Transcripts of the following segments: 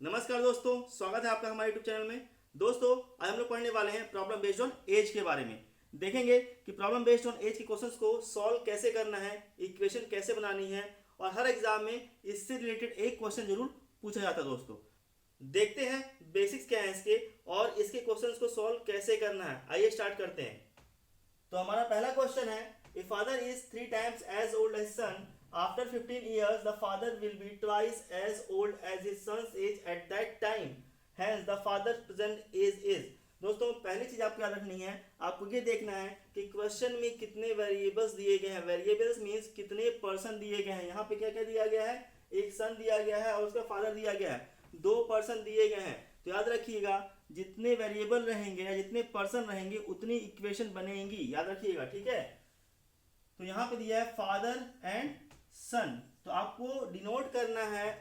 नमस्कार दोस्तों, स्वागत है आपका हमारे यूट्यूब चैनल में। दोस्तों, आज हम लोग पढ़ने वाले हैं प्रॉब्लम बेस्ड ऑन एज के बारे में। देखेंगे कि प्रॉब्लम बेस्ड ऑन एज के क्वेश्चंस को सॉल्व कैसे करना है, इक्वेशन कैसे बनानी है, और हर एग्जाम में इससे रिलेटेड एक क्वेश्चन जरूर पूछा जाता है। दोस्तों, देखते हैं बेसिक्स क्या है इसके और इसके क्वेश्चंस को सॉल्व कैसे करना है। आइए स्टार्ट करते हैं। तो हमारा पहला क्वेश्चन है, a father is 3 times as old as son, after 15 years the father will be twice as old as his son's age at that time, hence the father present age is. दोस्तों, पहली चीज आपको याद रखनी है, आपको ये देखना है कि क्वेश्चन में कितने वेरिएबल्स दिए गए हैं। वेरिएबल्स मीन्स कितने पर्सन दिए गए हैं। यहाँ पे क्या क्या दिया गया है, एक सन दिया गया है और उसका फादर दिया गया है, 2 पर्सन दिए गए हैं। तो याद रखिएगा, जितने वेरिएबल रहेंगे या जितने पर्सन रहेंगे उतनी इक्वेशन बनेगी, याद रखिएगा, ठीक है। तो यहां पे दिया है फादर एंड सन, तो आपको डिनोट करना है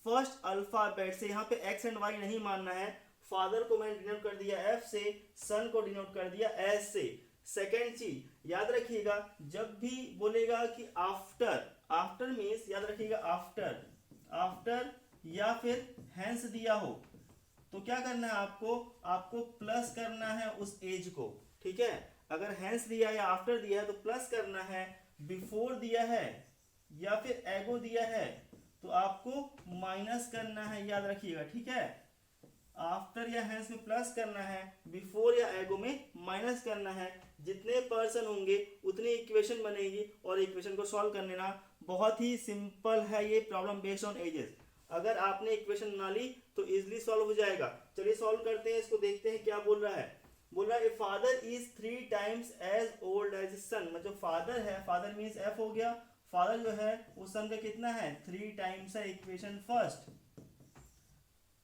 फर्स्ट अल्फाबेट से। यहां पे एक्स एंड वाई नहीं मानना है। फादर को मैंने डिनोट कर दिया एफ से, सन को डिनोट कर दिया एस से। सेकेंड चीज याद रखिएगा, जब भी बोलेगा कि आफ्टर, आफ्टर मीन्स याद रखिएगा आफ्टर, आफ्टर या फिर हैंस दिया हो तो क्या करना है आपको, आपको प्लस करना है उस एज को, ठीक है। अगर हैंस दिया या आफ्टर दिया है तो प्लस करना है, बिफोर दिया है या फिर एगो दिया है तो आपको माइनस करना है, याद रखिएगा, ठीक है। आफ्टर या हैंस में प्लस करना है, बिफोर या एगो में माइनस करना है। जितने पर्सन होंगे उतनी इक्वेशन बनेगी और इक्वेशन को सॉल्व कर लेना। बहुत ही सिंपल है ये प्रॉब्लम बेस्ड ऑन एजेस। अगर आपने इक्वेशन बना ली तो इजिली सॉल्व हो जाएगा। चलिए सॉल्व करते हैं इसको, देखते हैं क्या बोल रहा है। बोल रहा है father is 3 times as old as son, मतलब फादर है, फादर मीन्स एफ हो गया। फादर जो है उस सन का कितना है, 3 times है, इक्वेशन फर्स्ट।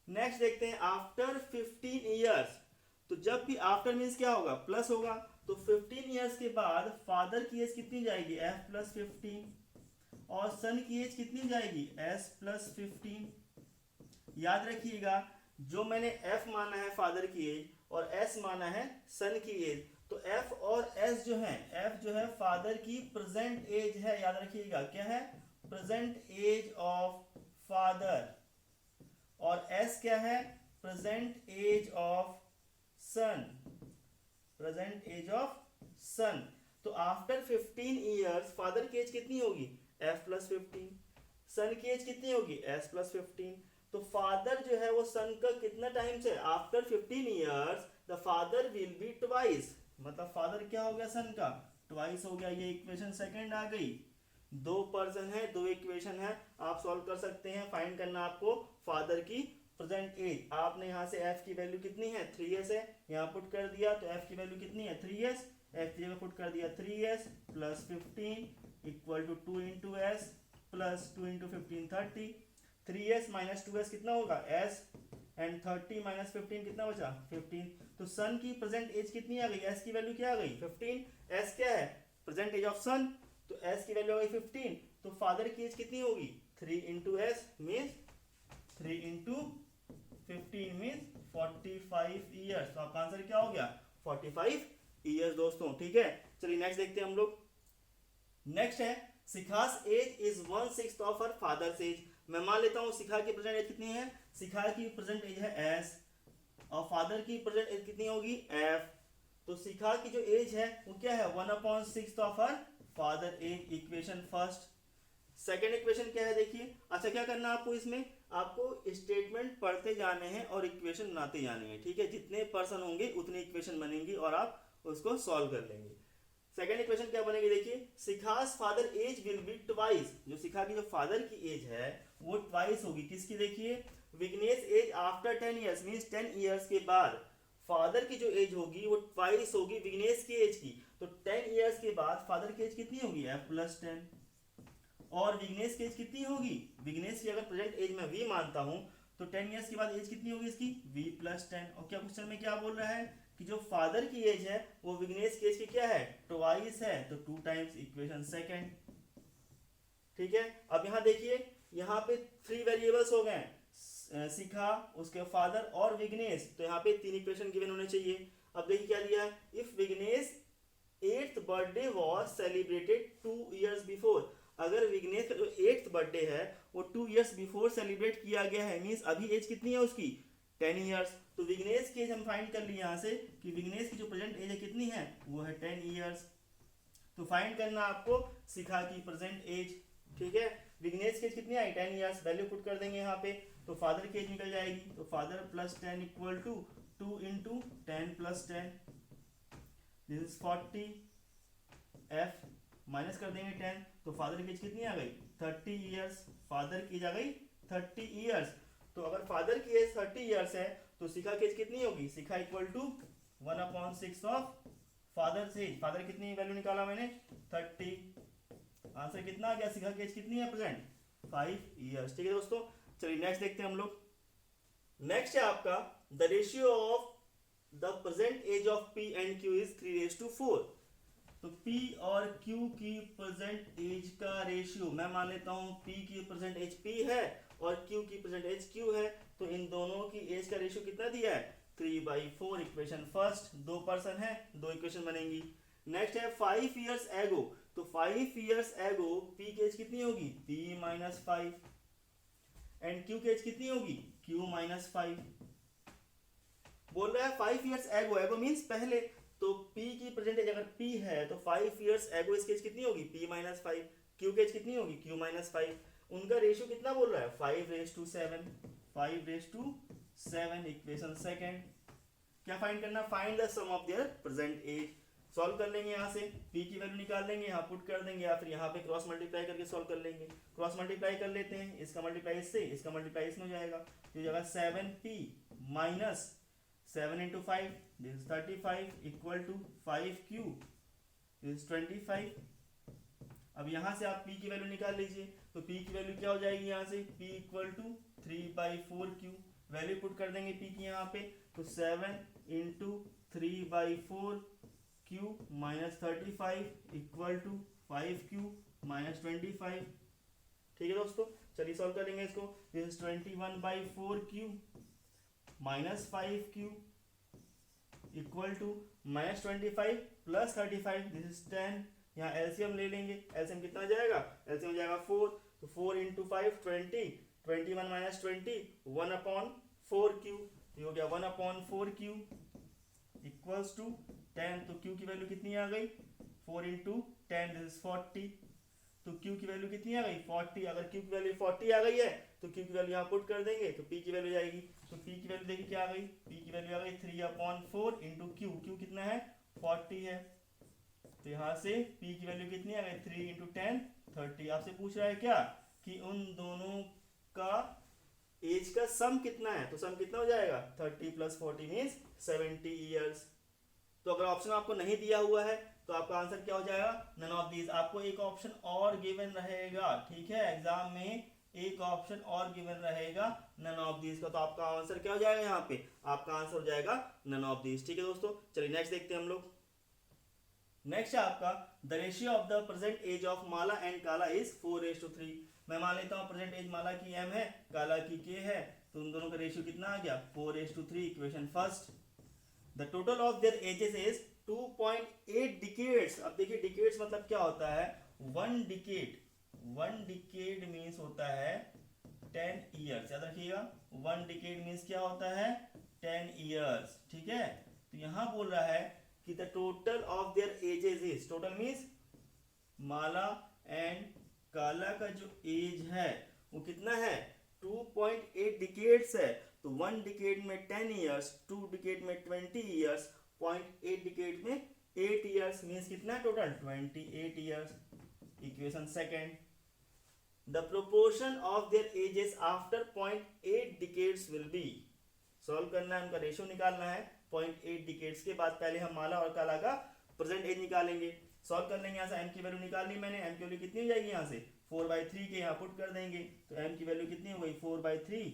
नेक्स्ट देखते हैं, आफ्टर 15 years, तो जब भी आफ्टर मीन्स क्या होगा, प्लस होगा। तो 15 years के बाद फादर की एज कितनी जाएगी, एफ प्लस 15, और सन की एज कितनी जाएगी, एस प्लस 15। याद रखिएगा, जो मैंने एफ माना है फादर की एज और एस माना है सन की एज, तो एफ और एस जो है, एफ जो है फादर की प्रेजेंट एज है, याद रखिएगा क्या है, प्रेजेंट एज ऑफ फादर, और एस क्या है, present age of son, present age of son. तो आफ्टर 15 years फादर की एज कितनी होगी, एफ प्लस 15, सन की एज कितनी होगी, एस प्लस 15। तो फादर जो है वो सन का कितना टाइम से, after 15 years the father will be twice, मतलब फादर क्या हो गया, सन का ट्वाइस हो गया। ये इक्वेशन सेकंड आ गई। 2 पर्सन है, 2 इक्वेशन है, आप सॉल्व कर सकते हैं। फाइंड करना आपको फादर की प्रेजेंट एज। आपने यहाँ से एफ की वैल्यू कितनी है, 3s है, यहाँ पुट कर दिया तो एफ की वैल्यू कितनी है, 3s। एफ की जगह पुट कर दिया 3s plus 15 equal to 2 into S plus 2 into 15 30। 3s minus 2s कितना होगा, s, एंड 30 माइनस 15 कितना बचा, 15। तो सन की प्रेजेंट एज कितनी आ गई, s की वैल्यू क्या आ गई, 15। s क्या है, प्रेजेंट एज ऑफ सन, तो s की वैल्यू आ गई 15। तो फादर की एज कितनी होगी, 3 into S means 3 into 15 means 45 years. तो आपका आंसर क्या हो गया, 45 ईयर्स दोस्तों, ठीक है। चलिए नेक्स्ट देखते हैं हम लोग। नेक्स्ट है, Sikha's age is 1/6 of her father's age. मैं मान लेता हूं सिखा की प्रेजेंट एज कितनी है, सिखा की प्रेजेंट एज है एस और फादर की प्रेजेंट एज कितनी होगी, एफ। तो सिखा की जो एज है वो क्या है, 1/6 of her father age, equation first. Second equation क्या है देखिए। अच्छा, क्या करना है आपको, इसमें आपको स्टेटमेंट पढ़ते जाने हैं और इक्वेशन बनाते जाने हैं, ठीक है। जितने पर्सन होंगे उतनी इक्वेशन बनेंगी और आप उसको सॉल्व कर लेंगे। सेकेंड इक्वेशन क्या बनेगी देखिए, Sikha's father age will be twice, जो सिखा की जो फादर की एज है वो ट्वाइस होगी, किसकी देखिए, Vignesh age after 10 years means 10 years के बाद फादर की जो एज होगी वो ट्वाइस होगी विग्नेश की एज की। तो 10 years के बाद फादर की एज कितनी होगी, एफ प्लस 10, और विग्नेश की एज कितनी होगी, विग्नेश की अगर प्रेजेंट एज में वी मानता हूं तो 10 years के बाद एज कितनी होगी इसकी, v प्लस 10। और क्या क्वेश्चन में क्या बोल रहा है कि जो फादर की एज है वो विग्नेश की एज की क्या है, ट्वाइस है, तो 2 times इक्वेशन सेकंड, ठीक है। अब यहाँ देखिए, यहाँ पे 3 वेरिएबल्स हो गए, सिखा, उसके फादर और विग्नेश, तो यहाँ पे 3 इक्वेशन गिवन होने चाहिए। अब देखिए क्या दिया है, if Vignesh 8th birthday was celebrated 2 years before. अगर विघ्नेश का जो 8th बर्थडे है वो 2 इयर्स बिफोर सेलिब्रेट किया गया है, मीन्स अभी एज कितनी है उसकी 10 इयर्स। तो विघ्नेश की एज हम फाइंड कर लिए यहाँ से कि विघ्नेश की जो प्रेजेंट एज है कितनी है, वो है 10 इयर्स। तो फाइंड करना आपको शिखा की प्रेजेंट एज, ठीक है। विघ्नेश की एज कितनी आई 10 इयर्स, वैल्यू पुट कर देंगे यहाँ पे, तो फादर की एज निकल जाएगी। तो father plus 10 equal to 2 into 10 plus 10, this is 40, F minus कर देंगे 10, तो फादर की एज कितनी आ गई 30 इयर्स, फादर की एज आ गई 30 इयर्स। तो अगर फादर की एज 30 इयर्स है तो शिखा की एज कितनी होगी, शिखा इक्वल टू 1/6 ऑफ फादर से एज। फादर कितनी वैल्यू निकाला मैंने 30, आंसर कितना आ गया, शिखा की एज कितनी है प्रेजेंट 5 इयर्स, ठीक है दोस्तों। चलिए नेक्स्ट देखते हैं हम लोग। नेक्स्ट है आपका the ratio of the present age of P and Q is 3:4। तो P और Q की प्रेजेंट एज का रेशियो, मैं मान लेता हूं P की प्रेजेंट एज P है और Q की प्रेजेंट एज Q है, तो इन दोनों की एज का रेशियो कितना दिया है 3/4। इक्वेशन फर्स्ट, दो पर्सन है, दो इक्वेशन बनेंगी। नेक्स्ट है 5 इयर्स एगो, तो 5 इयर्स एगो P की एज कितनी होगी P माइनस 5 एंड Q की एज कितनी होगी Q माइनस 5। बोल रहा है 5 इयर्स एगो, एगो मीन्स पहले, तो P की प्रेजेंट एज अगर P है तो 5 इयर्स एगो इसकी एज कितनी होगी P माइनस 5, Q की एज कितनी होगी Q माइनस 5। उनका रेशियो कितना बोल रहा है 5:7, 5:7, इक्वेशन सेकंड। क्या फाइंड करना, find the sum of their present age. Solve कर लेंगे, यहाँ से P की वैल्यू निकाल लेंगे, यहाँ पुट कर देंगे, या फिर यहाँ पे क्रॉस मल्टीप्लाई करके सॉल्व कर लेंगे। क्रॉस मल्टीप्लाई कर लेते हैं, इसका मल्टीप्लाई इससे, इसका मल्टीप्लाई इसमें हो जाएगा, तो जगह 7P minus 7 into 5, this is 35 equal to 5Q, this is 25। अब यहाँ से आप P की वैल्यू निकाल लीजिए, तो P की वैल्यू क्या हो जाएगी यहाँ से P equal to 3/4Q, value put कर देंगे P की यहाँ पे, तो 7 इंटू 3/4Q minus 35 equal to 5Q minus 25, ठीक है दोस्तों। चलिए सॉल्व करेंगे इसको, this is 21/4Q minus 5Q equal to minus 25 plus 35, this is 10। यहाँ एलसीएम ले लेंगे, एलसीएम कितना आ जाएगा, एलसीएम हो जाएगा 4, तो 4 इंटू 5 20, 21 माइनस 20 1/4Q, ये हो गया 1/4Q इक्वल्स टू 10। तो Q की वैल्यू कितनी आ गई 4 इंटू 10, दिस इज 40। तो Q की वैल्यू कितनी आ गई 40। अगर Q की वैल्यू 40 आ गई है तो Q की वैल्यू यहाँ पुट कर देंगे, तो P की वैल्यू जाएगी, तो P की वैल्यू देखिए क्या आ गई, P की वैल्यू आ गई 3/4 इंटू Q, Q कितना है 40 है, तो यहाँ से P की वैल्यू कितनी आ गई 3 इंटू 10 30। आपसे पूछ रहा है क्या कि उन दोनों का एज का सम कितना है, तो सम कितना हो जाएगा 30 प्लस 40 मीन्स 70 ईयर्स। तो अगर ऑप्शन आपको नहीं दिया हुआ है तो आपका आंसर क्या हो जाएगा नन ऑफ दीज। आपको एक ऑप्शन और गिवन रहेगा, ठीक है, एग्जाम में एक ऑप्शन और गिवन रहेगा नन ऑफ दीज का, तो आपका आंसर क्या हो जाएगा यहाँ पे, आपका आंसर हो जाएगा नन ऑफ दीज, ठीक है दोस्तों। चलिए नेक्स्ट देखते हैं हम लोग। नेक्स्ट है आपका the ratio of the present age of Mala and Kala is 4:3। मैं मान लेता हूँ प्रेजेंट एज माला की M है, काला की K है, तो उन दोनों का रेशियो कितना आ गया 4:3। Equation first, the total of their edges is 2.8 decades. अब देखिए डिकेड्स मतलब क्या होता है, वन डिकेड मीन्स होता है 10 ईयर्स, याद रखिएगा, वन डिकेड मीन्स क्या होता है 10 ईयर्स, ठीक है। तो यहां बोल रहा है कि the total of their edges is, total means Mala and काला का जो एज है वो कितना है 2.8 डिकेड्स है। तो वन डिकेड में 10 ईयर्स, टू डिकेड में 20 ईयर्स, 0.8 डिकेड में 8 ईयर्स, मीन्स कितना total 28 years. Equation second, the proportion of their edges after 0.8 decades will be. Solve करना है, उनका रेशियो निकालना है 0.8 डिकेड्स के बाद। पहले हम माला और काला का प्रेजेंट एज निकालेंगे। सॉल्व कर लेंगे, यहाँ से m की वैल्यू निकाल ली मैंने, m की वैल्यू कितनी हो जाएगी यहाँ से 4/3 के यहाँ पुट कर देंगे, तो m की वैल्यू कितनी हो गई 4/3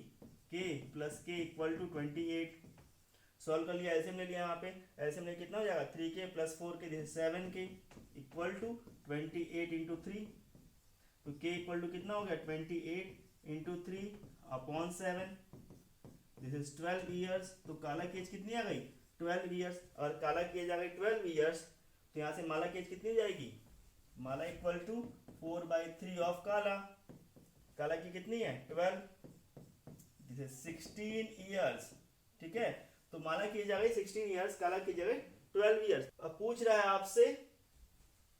k plus k equal to 28। Solve कर लिया, एलसीएम ले लिया, यहाँ पे एलसीएम ले कितना हो जाएगा 3k plus 4k 7k equal to 28 into 3, तो k इक्वल टू कितना हो गया 28 इंटू 3/7, दिस इज 12 ईयर्स। तो काला की एज कितनी आ गई 12 ईयर्स, और काला की एज आ गई 12 ईयर्स, तो यहाँ से माला की एज कितनी हो जाएगी माला इक्वल टू 4/3 ऑफ काला। काला की कितनी है 12, दिस इज 16 ईयर्स। ठीक है, तो माला की एज आ गई 16 ईयर्स, काला की जगह 12 ईयर्स। अब पूछ रहा है आपसे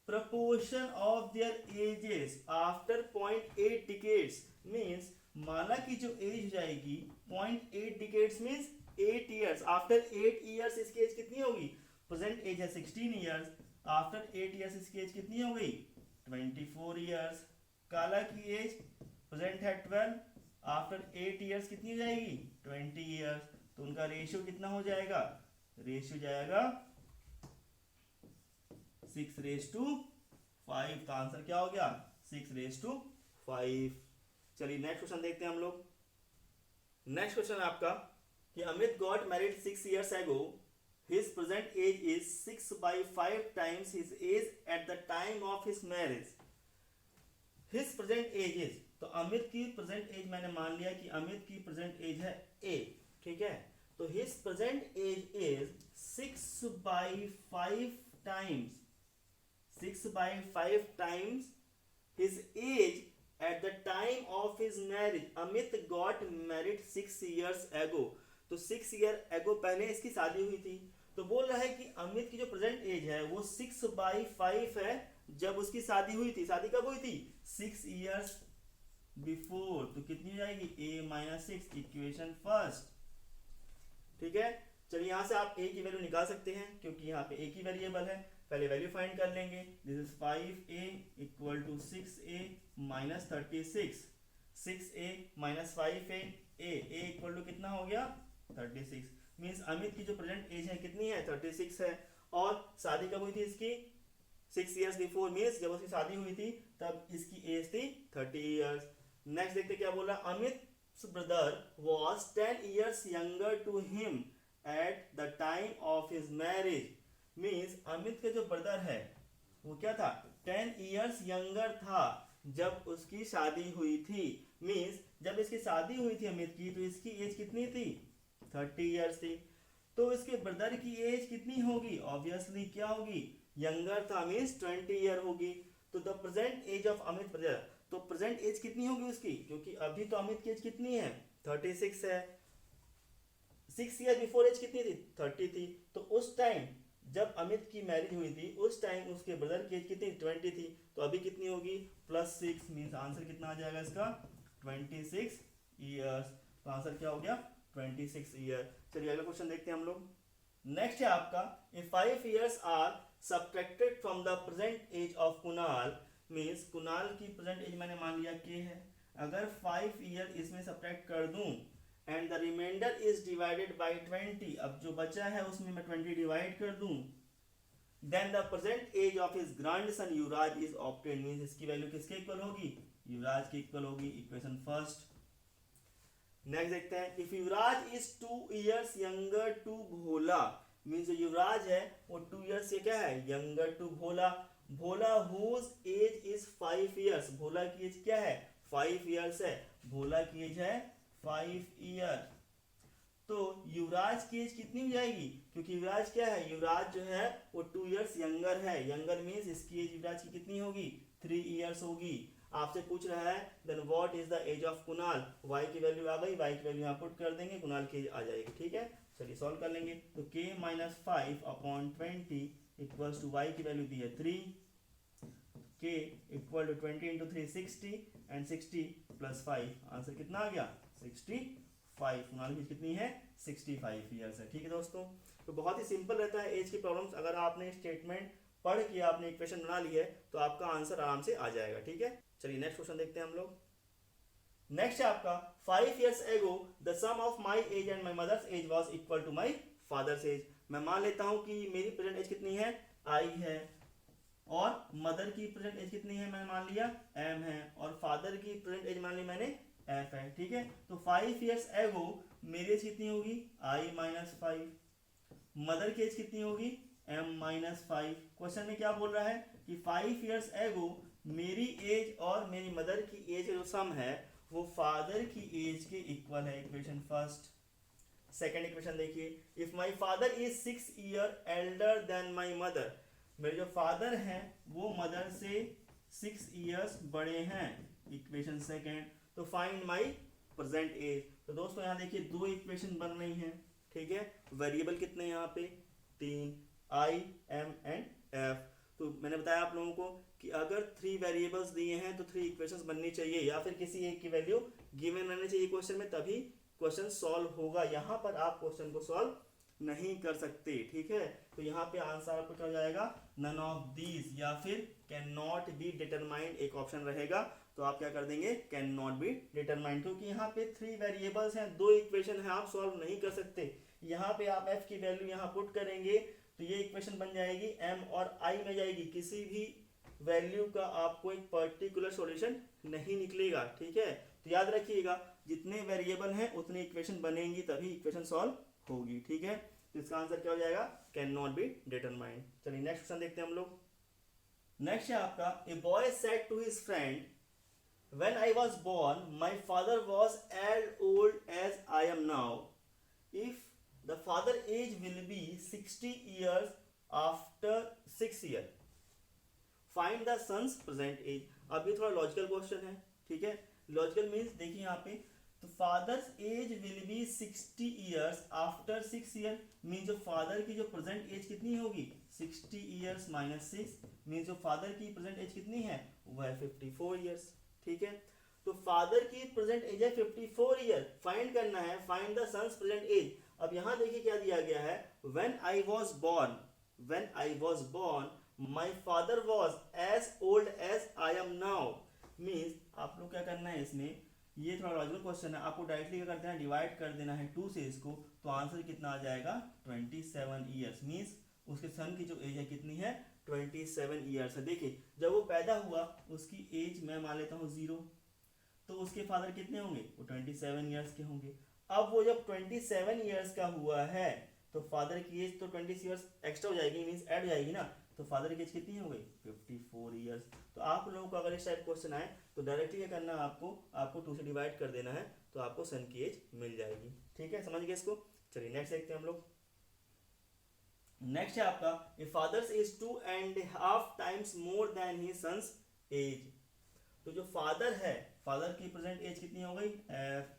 proportion of their ages after 0.8 decades, means माला की जो एज हो जाएगी 0.8 decades means 8 years. After 8 years इसकी एज कितनी होगी? प्रेजेंट एज है 16 इयर्स, आफ्टर 8 इयर्स इसकी एज कितनी हो गई 24 इयर्स। काला की एज प्रेजेंट है 12, आफ्टर 8 इयर्स कितनी हो जाएगी 20 इयर्स। तो उनका रेशियो कितना हो जाएगा? रेशियो जाएगा 6:5। का आंसर क्या हो गया 6:5। चलिए नेक्स्ट क्वेश्चन देखते हैं हम लोग। नेक्स्ट क्वेश्चन आपका कि Amit got married 6 years ago, his present age is 6/5 times his age at the time of his marriage. His present age is, तो अमित की प्रेजेंट एज मैंने मान लिया कि अमित की प्रेजेंट एज है ए। ठीक है, तो his present age is 6/5 times 6/5 times his age at the time of his marriage. Amit got married 6 years ago. तो 6 year ago पहले इसकी शादी हुई थी। तो बोल रहा है कि अमित की जो प्रेजेंट एज है वो 6/5 है जब उसकी शादी हुई थी। शादी कब हुई थी? 6 years बिफोर। तो कितनी हो जाएगी a-6, इक्वेशन फर्स्ट। ठीक है, चलिए यहाँ से आप a की वैल्यू निकाल सकते हैं क्योंकि यहाँ पे a की वेरिएबल है। पहले वैल्यू फाइंड कर लेंगे। This is 5a equal to 6a minus 36। 6a minus 5a, a equal to कितना हो गया 36। मीन्स अमित की जो प्रेजेंट एज है कितनी है 36 है। और शादी कब हुई थी इसकी 6 years बिफोर, मीन्स जब उसकी शादी हुई थी तब इसकी एज थी 30 years। नेक्स्ट देखते क्या बोला। Amit brother was 10 years younger to him at the time of his marriage। Means Amit का जो ब्रदर है वो क्या था 10 years यंगर था जब उसकी शादी हुई थी। मीन्स जब इसकी शादी हुई थी अमित की तो इसकी एज कितनी थी 30 years थी। तो इसके ब्रदर की एज कितनी होगी? ऑब्वियसली क्या होगी यंगर था, मीन्स 20 ईयर होगी। तो the present age of Amit brother, तो प्रेजेंट एज कितनी होगी उसकी? क्योंकि अभी तो अमित की एज कितनी है 36 है। 6 ईयर बिफोर एज कितनी थी 30 थी। तो उस टाइम जब अमित की मैरिज हुई थी उस टाइम उसके ब्रदर की एज कितनी 20 थी। तो अभी कितनी होगी +6, मीन्स आंसर कितना आ जाएगा इसका 26 ईयर्स। तो आंसर क्या हो गया 26 ईयर। चलिए अगला क्वेश्चन देखते हैं हम लोग। नेक्स्ट है आपका if 5 years are subtracted from the present age of Kunal, means Kunal की प्रेजेंट एज मैंने मान लिया के है। अगर 5 ईयर इसमें सब्ट्रैक्ट कर दूं and the remainder is divided by 20, अब जो बचा है उसमें मैं 20 डिवाइड कर दूं, then the present age of his grandson Yuvraj is obtained. Means इसकी वैल्यू किसके इक्वल होगी? युवराज के इक्वल होगी, इक्वेशन फर्स्ट। नेक्स्ट देखते हैं if Yuvraj is 2 years younger to Bhola, means जो युवराज है वो 2 years से क्या है younger to Bhola. Bhola whose age is 5 years, Bhola की एज क्या है 5 years है। भोला की एज है 5 year। तो युवराज की एज कितनी हो जाएगी? क्योंकि युवराज क्या है, युवराज जो है वो 2 years यंगर है। यंगर मींस इसकी एज युवराज की कितनी होगी 3 years होगी। आपसे पूछ रहा है then what is the age of Kunal. y की वैल्यू आ गई, y की वैल्यू यहाँ पुट कर देंगे, कुणाल की एज आ जाएगी। ठीक है, चलिए सॉल्व कर लेंगे। तो k - 5/20 इक्वल्स टू y की वैल्यू दी है 3, k equal to 20 into 3 60 and 60 + 5, answer कितना आ गया 65। कुणाल की कितनी है 65 ईयर्स है। ठीक है दोस्तों, तो बहुत ही सिंपल रहता है एज की प्रॉब्लम्स। अगर आपने स्टेटमेंट पढ़ के आपने इक्वेशन बना ली है तो आपका आंसर आराम से आ जाएगा। ठीक है, चलिए नेक्स्ट क्वेश्चन देखते हैं हम लोग। नेक्स्ट है आपका 5 years ago the sum of my age and my mother's age was equal to my father's age। मैं मान लेता हूं कि मेरी प्रेजेंट एज कितनी है I है और मदर की प्रेजेंट एज कितनी है मैंने मान लिया M है और फादर की प्रेजेंट एज मान ली मैंने F है। ठीक है, तो 5 years ago मेरी एज कितनी होगी I - 5, मदर की एज कितनी होगी M - 5। क्वेश्चन में क्या बोल रहा है कि 5 years ago मेरी एज और मेरी मदर की एज जो सम है वो फादर की एज के इक्वल है, इक्वेशन फर्स्ट। सेकंड इक्वेशन देखिए if my father is 6 years elder than my mother, मेरे जो फादर हैं वो मदर से 6 इयर्स बड़े हैं, इक्वेशन सेकेंड। तो फाइंड माई प्रेजेंट एज। तो दोस्तों यहाँ देखिए दो इक्वेशन बन रही हैं, ठीक है। वेरिएबल कितने हैं यहाँ पे, 3, आई, एम एंड एफ। तो मैंने बताया आप लोगों को कि अगर 3 वेरिएबल्स दिए हैं तो 3 इक्वेशंस बननी चाहिए, या फिर किसी एक की वैल्यू गिवन रहनी चाहिए क्वेश्चन में, तभी क्वेश्चन सॉल्व होगा। यहाँ पर आप क्वेश्चन को सॉल्व नहीं कर सकते, ठीक है। तो यहाँ पे आंसर आपको क्या हो जाएगा, नन ऑफ दीज, या फिर कैन नॉट बी डिटरमाइंड एक ऑप्शन रहेगा। तो आप क्या कर देंगे, कैन नॉट बी डिटरमाइंड, क्योंकि यहाँ पे 3 वेरिएबल्स हैं, 2 इक्वेशन है, आप सॉल्व नहीं कर सकते। यहाँ पे आप f की वैल्यू यहाँ पुट करेंगे तो ये इक्वेशन बन जाएगी m और i में जाएगी, किसी भी वैल्यू का आपको एक पर्टिकुलर सॉल्यूशन नहीं निकलेगा, ठीक है। तो याद रखिएगा जितने वेरिएबल हैं उतनी इक्वेशन बनेंगी, तभी इक्वेशन सॉल्व होगी, ठीक है। तो इसका आंसर क्या हो जाएगा, कैन नॉट बी डिटरमाइंड। चलिए नेक्स्ट क्वेश्चन देखते हैं हम लोग। नेक्स्ट है आपका, a boy said to his friend, when I was born my father was as old as I am now, if the father age will be 60 years after 6 years, find the son's present age. अब ये थोड़ा logical question है, ठीक है। Logical means देखिए यहाँ पे, तो father's age will be 60 years after 6 years, mean जो फादर की जो प्रेजेंट एज कितनी होगी, 60 years माइनस 6, मीन जो फादर की प्रेजेंट एज कितनी है, वो है 54 years, ठीक है। तो फादर की प्रेजेंट एज है 54 ईयर, फाइंड करना है, find the son's present age. अब यहाँ देखिए क्या दिया गया है, when I was born my father was as old as I am now, means आप लोग क्या करना है इसमें, ये थोड़ा लॉजिकल क्वेश्चन है, आपको डायरेक्टली क्या करते हैं, डिवाइड कर देना है 2 से इसको, तो आंसर कितना आ जाएगा 27 ईयर्स, मींस उसके सन की जो एज है कितनी है, 27 ईयर्स है। देखिए जब वो पैदा हुआ उसकी एज मैं मान लेता हूँ 0, तो उसके फादर कितने होंगे, वो 27 ईयर्स के होंगे। अब वो जब 27 ईयर्स का हुआ है तो फादर की एज तो 20 ईयर्स एक्स्ट्रा हो जाएगी, मींस ऐड हो जाएगी ना, तो फादर की एज कितनी हो गई, 54 ईयर्स। तो आप लोगों को अगर इस टाइप क्वेश्चन आए तो डायरेक्टली क्या करना है, आपको 2 से डिवाइड कर देना है, तो आपको सन की एज मिल जाएगी, ठीक है। समझ गए इसको। चलिए नेक्स्ट देखते हैं हम लोग। नेक्स्ट है आपका, a father's age 2.5 times more than his son's age. तो जो फादर है, फादर की प्रेजेंट एज कितनी हो गई, एफ,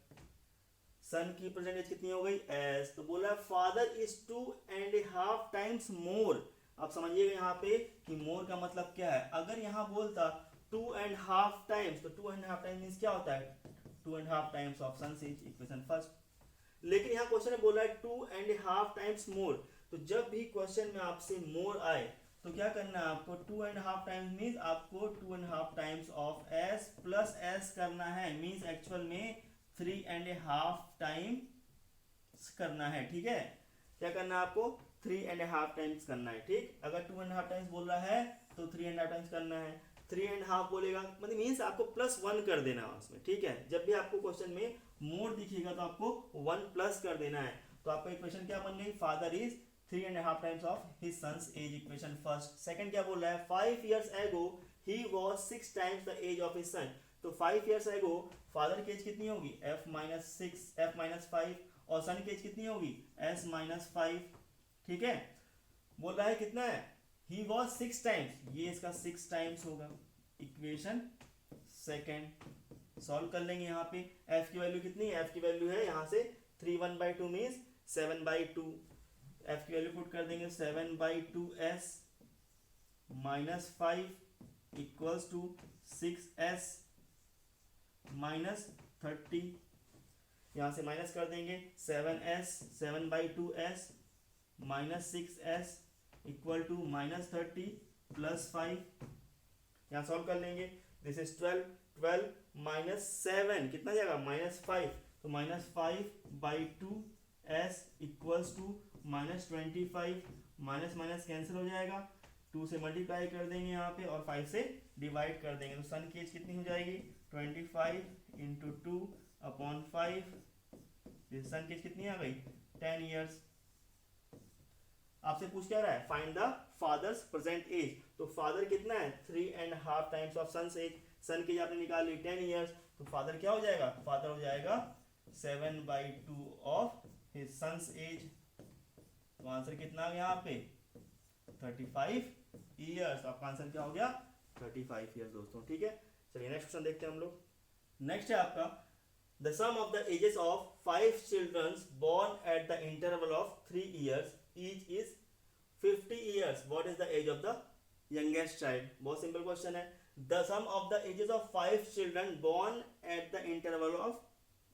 सन की प्रेजेंट एज कितनी हो गई, एस। तो बोला फादर इज 2.5 times मोर। आप समझिएगा यहाँ पे कि मोर का मतलब क्या है, अगर यहाँ बोलता 2.5 times, तो 2.5 times मीन्स क्या होता है, 2.5 times of son age, equation first. लेकिन यहाँ क्वेश्चन में बोला है 2.5 times मोर, तो जब भी क्वेश्चन में आपसे मोर आए तो क्या करना है आपको, 2.5 times मीन्स आपको 2.5 times of s plus s करना है, मीन्स एक्चुअल में 3.5 times करना है, ठीक है। क्या करना है आपको, 3.5 times करना है, ठीक। अगर 2.5 times बोल रहा है तो 3.5 times करना है, 3.5 बोलेगा मतलब मीन्स आपको +1 कर देना है उसमें, ठीक है। जब भी आपको क्वेश्चन में मोर दिखेगा तो आपको 1 प्लस कर देना है। तो आपका इक्वेशन क्या बन गई, father is 3.5 times of his son's age, equation first. Second क्या बोल रहा है, 5 years ago he was 6 times the age of his son। तो 5 years ago फादर की एज कितनी होगी, f-5, और सन की एज कितनी होगी, s-5, ठीक है। बोल रहा है कितना है, he was 6 times, ये इसका 6 times होगा, इक्वेशन सेकंड। सॉल्व कर लेंगे यहाँ पे, f की वैल्यू कितनी है, f की वैल्यू है यहाँ से 3/1 मीन्स 7/2, f की वैल्यू पुट कर देंगे 7/2s minus 5 equals to 6s minus 30, यहाँ से माइनस कर देंगे 7/2s minus 6s equal to minus 30 plus 5, यहाँ सॉल्व कर लेंगे, दिस इज 12 माइनस 7 कितना जाएगा, -5, तो -5/2s equals to -25, minus minus cancel हो जाएगा, 2 से मल्टीप्लाई कर देंगे यहाँ पे और 5 से डिवाइड कर देंगे, तो सन की एज कितनी हो जाएगी, 25 × 2/5, सन की एज कितनी आ गई, 10 years। आपसे पूछ क्या रहा है, find the father's present age. तो फादर कितना है, 3.5 times of son's age, son की एज आपने निकाल ली 10 years, तो फादर क्या हो जाएगा, फादर हो जाएगा 7/2 ऑफ हिज सन्स एज। तो आंसर कितना आ गया यहाँ पे, 35 ईयर्स। आपका आंसर क्या हो गया 35 ईयर्स दोस्तों। ठीक है, चलिए नेक्स्ट क्वेश्चन देखते हैं हम लोग। नेक्स्ट है आपका the sum of the ages of 5 childrens born at the interval of 3 years each is 50 years. What is the age of the youngest child? बहुत सिंपल क्वेश्चन है। The sum of the ages of 5 children born at the interval of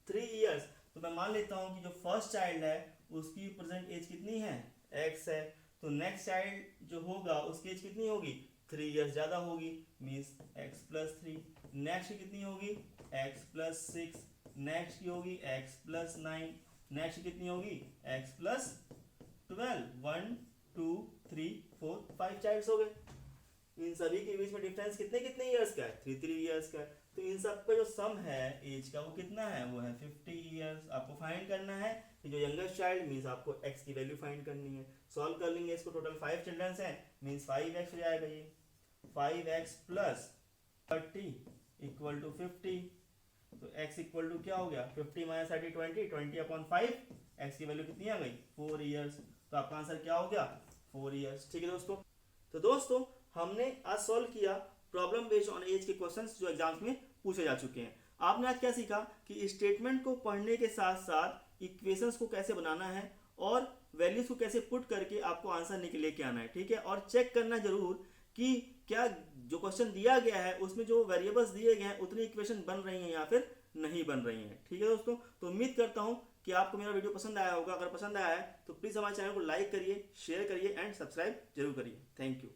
3 years. तो मैं मान लेता हूँ कि जो first child है उसकी प्रेजेंट एज कितनी है x है, तो नेक्स्ट चाइल्ड जो होगा उसकी एज कितनी होगी 3 years ज़्यादा होगी, मीन्स x प्लस 3। नेक्स्ट की कितनी होगी x प्लस 6, नेक्स्ट की होगी x प्लस 9, नेक्स्ट कितनी होगी x प्लस 12। 1 2 3 4 5 चाइल्ड्स हो गए। इन सभी के बीच में डिफरेंस कितने कितने ईयर्स का है 3 ईयर्स का है। तो इन सब का जो सम है एज का वो कितना है, वो है 50 ईयर्स। आपको फाइंड करना है कि जो यंगेस्ट चाइल्ड मीन्स आपको x की वैल्यू फाइंड करनी है। सॉल्व कर लेंगे इसको, टोटल 5 चिल्ड्रंस हैं मीन्स 5x हो जाएगा ये 5x प्लस 30 इक्वल टू 50। तो x इक्वल टू क्या हो गया 50 माइनस 30 20 अपॉन 5, x की वैल्यू कितनी आ गई 4 ईयर्स। तो आपका आंसर क्या हो गया 4 ईयर्स। ठीक है दोस्तों, तो दोस्तों हमने आज सॉल्व किया प्रॉब्लम बेस्ड ऑन एज के क्वेश्चंस जो एग्जाम्स में पूछे जा चुके हैं। आपने आज क्या सीखा कि स्टेटमेंट को पढ़ने के साथ साथ इक्वेशंस को कैसे बनाना है और वैल्यूज को कैसे पुट करके आपको आंसर निकले के आना है। ठीक है, और चेक करना जरूर कि क्या जो क्वेश्चन दिया गया है उसमें जो वेरिएबल्स दिए गए हैं उतनी इक्वेशन बन रही हैं या फिर नहीं बन रही हैं। ठीक है दोस्तों, तो उम्मीद करता हूं कि आपको मेरा वीडियो पसंद आया होगा। अगर पसंद आया है तो प्लीज़ हमारे चैनल को लाइक करिए, शेयर करिए एंड सब्सक्राइब जरूर करिए। Thank you.